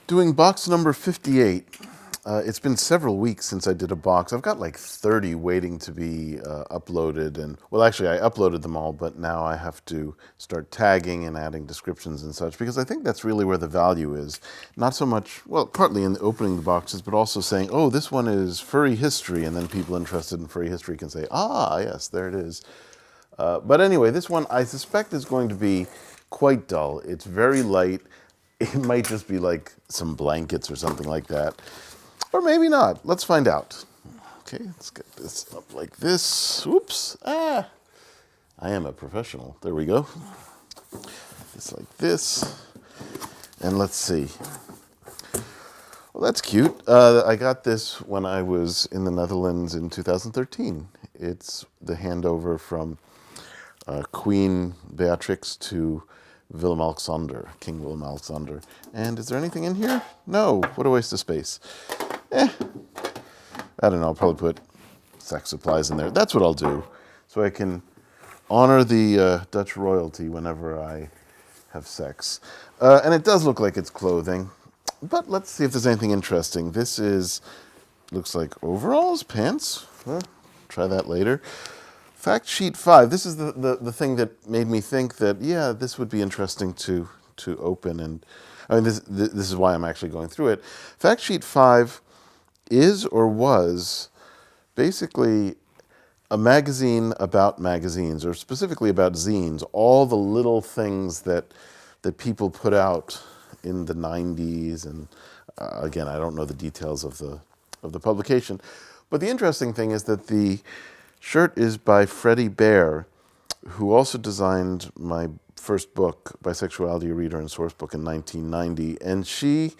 Doing box number 58. It's been several weeks since I did a box. I've got like 30 waiting to be uploaded. And well, actually, I uploaded them all, but now I have to start tagging and adding descriptions and such because I think that's really where the value is. Not so much, well, partly in opening the boxes, but also saying, oh, this one is furry history. And then people interested in furry history can say, ah, yes, there it is. But anyway, this one I suspect is going to be quite dull. It's very light. It might just be like some blankets or something like that. Or maybe not. Let's find out. Okay, let's get this up like this. Oops. Ah. I am a professional. There we go. Just like this. And let's see. Well, that's cute. I got this when I was in the Netherlands in 2013. It's the handover from Queen Beatrix to Willem-Alexander, King Willem-Alexander. And is there anything in here? No. What a waste of space. I don't know. I'll probably put sex supplies in there. That's what I'll do. So I can honor the Dutch royalty whenever I have sex. And it does look like it's clothing. But let's see if there's anything interesting. This looks like overalls, pants. Try that later. Fact sheet 5. This is the thing that made me think that, yeah, this would be interesting to open. And I mean, this is why I'm actually going through it. Fact sheet 5 is or was basically a magazine about magazines, or specifically about zines, all the little things that people put out in the 90s. And again, I don't know the details of the publication. But the interesting thing is that the shirt is by Freddie Baer, who also designed my first book, Bisexuality, a Reader and Source Book, in 1990. And she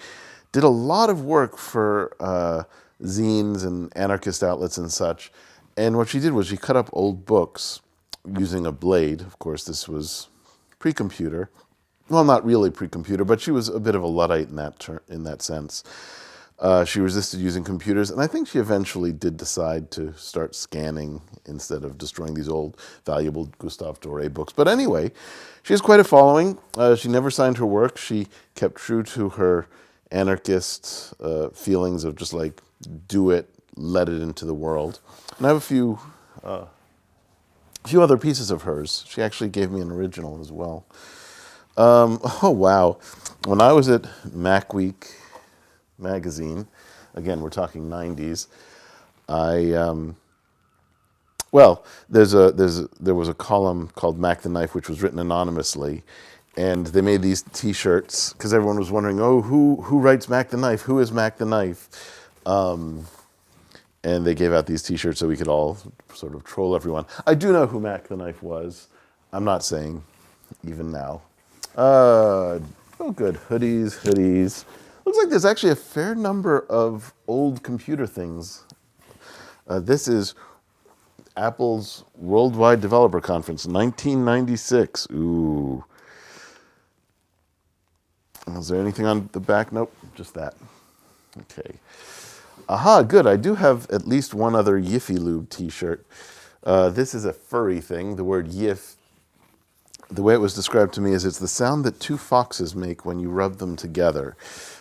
did a lot of work for zines and anarchist outlets and such. And what she did was she cut up old books using a blade. Of course, this was pre-computer. Well, not really pre-computer, but she was a bit of a Luddite in that sense. She resisted using computers, and I think she eventually did decide to start scanning instead of destroying these old, valuable Gustave Doré books. But anyway, she has quite a following. She never signed her work. She kept true to her anarchist feelings of just like, do it, let it into the world. And I have a few other pieces of hers. She actually gave me an original as well. Oh, wow. When I was at Mac Week magazine, again, we're talking 90s, there was a column called Mac the Knife, which was written anonymously, and they made these T-shirts because everyone was wondering, oh, who writes Mac the Knife? Who is Mac the Knife? And they gave out these T-shirts so we could all sort of troll everyone. I do know who Mac the Knife was. I'm not saying even now. Oh, good. Hoodies. Looks like there's actually a fair number of old computer things. This is Apple's Worldwide Developer Conference, 1996. Ooh. Is there anything on the back? Nope, just that. Okay. Aha, good. I do have at least one other Yiffy Lube t-shirt. This is a furry thing. The word yiff, the way it was described to me is it's the sound that two foxes make when you rub them together.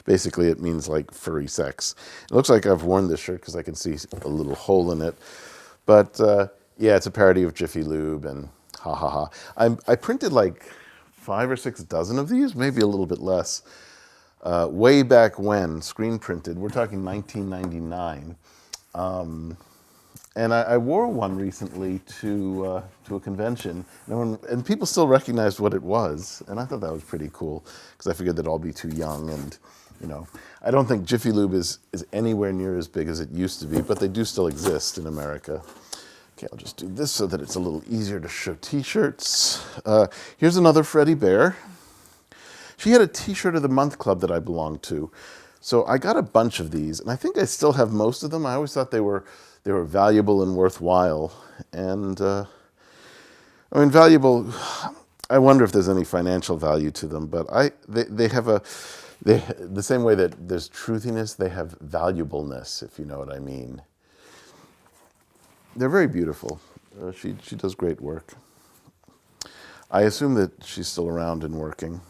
Basically, it means like furry sex. It looks like I've worn this shirt because I can see a little hole in it. But yeah, it's a parody of Jiffy Lube and ha ha ha. I printed like 5 or 6 dozen of these, maybe a little bit less. Way back when, screen printed, we're talking 1999. And I wore one recently to a convention, and people still recognized what it was, and I thought that was pretty cool, because I figured they'd all be too young, and I don't think Jiffy Lube is anywhere near as big as it used to be, but they do still exist in America. Okay, I'll just do this so that it's a little easier to show t-shirts. Here's another Freddie Baer. She had a T-shirt of the month club that I belonged to. So I got a bunch of these, and I think I still have most of them. I always thought they were valuable and worthwhile. And I mean, valuable, I wonder if there's any financial value to them, but they have the same way that there's truthiness, they have valuableness, if you know what I mean. They're very beautiful. She does great work. I assume that she's still around and working.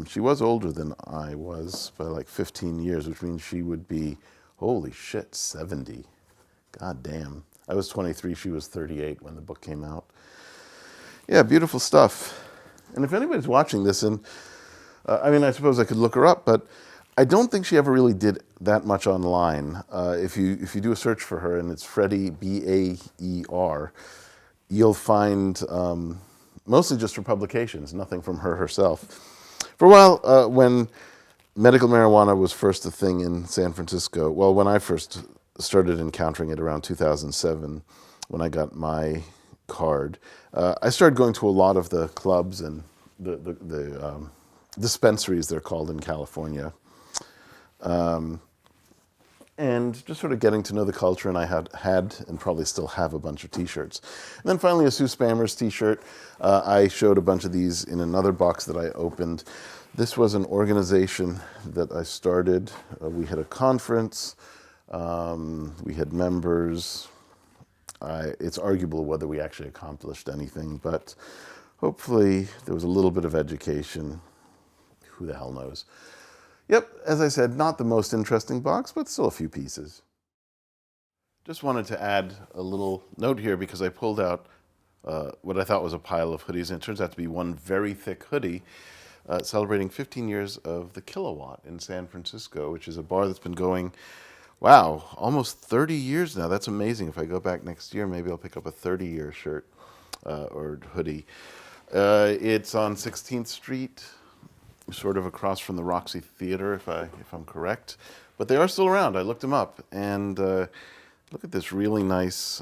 She was older than I was by like 15 years, which means she would be, holy shit, 70. God damn. I was 23, she was 38 when the book came out. Yeah, beautiful stuff. And if anybody's watching this, and I mean, I suppose I could look her up, but I don't think she ever really did that much online. If you do a search for her, and it's Freddie Baer, you'll find mostly just her publications, nothing from her herself. For a while, when medical marijuana was first a thing in San Francisco, well, when I first started encountering it around 2007, when I got my card, I started going to a lot of the clubs and the dispensaries, they're called in California, and just sort of getting to know the culture. And I had and probably still have a bunch of T-shirts. And then finally a Sue Spammers T-shirt. I showed a bunch of these in another box that I opened. This was an organization that I started. We had a conference. We had members. It's arguable whether we actually accomplished anything, but hopefully there was a little bit of education. Who the hell knows? Yep, as I said, not the most interesting box, but still a few pieces. Just wanted to add a little note here because I pulled out what I thought was a pile of hoodies, and it turns out to be one very thick hoodie celebrating 15 years of the Kilowatt in San Francisco, which is a bar that's been going, wow, almost 30 years now. That's amazing. If I go back next year, maybe I'll pick up a 30-year shirt or hoodie. It's on 16th Street, sort of across from the Roxy Theater, if I'm correct. But they are still around. I looked them up, and look at this really nice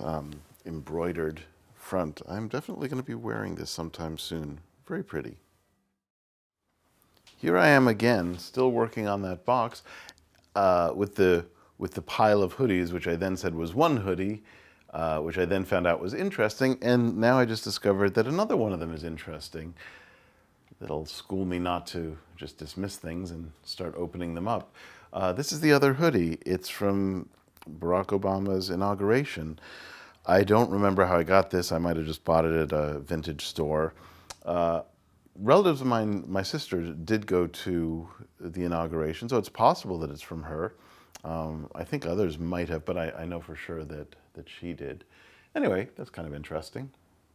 embroidered front. I'm definitely going to be wearing this sometime soon. Very pretty. Here I am again, still working on that box with the pile of hoodies, which I then said was one hoodie, which I then found out was interesting, and now I just discovered that another one of them is interesting. That'll school me not to just dismiss things and start opening them up. This is the other hoodie. It's from Barack Obama's inauguration. I don't remember how I got this. I might have just bought it at a vintage store. Relatives of mine, my sister, did go to the inauguration, so it's possible that it's from her. I think others might have, but I know for sure that she did. Anyway, that's kind of interesting.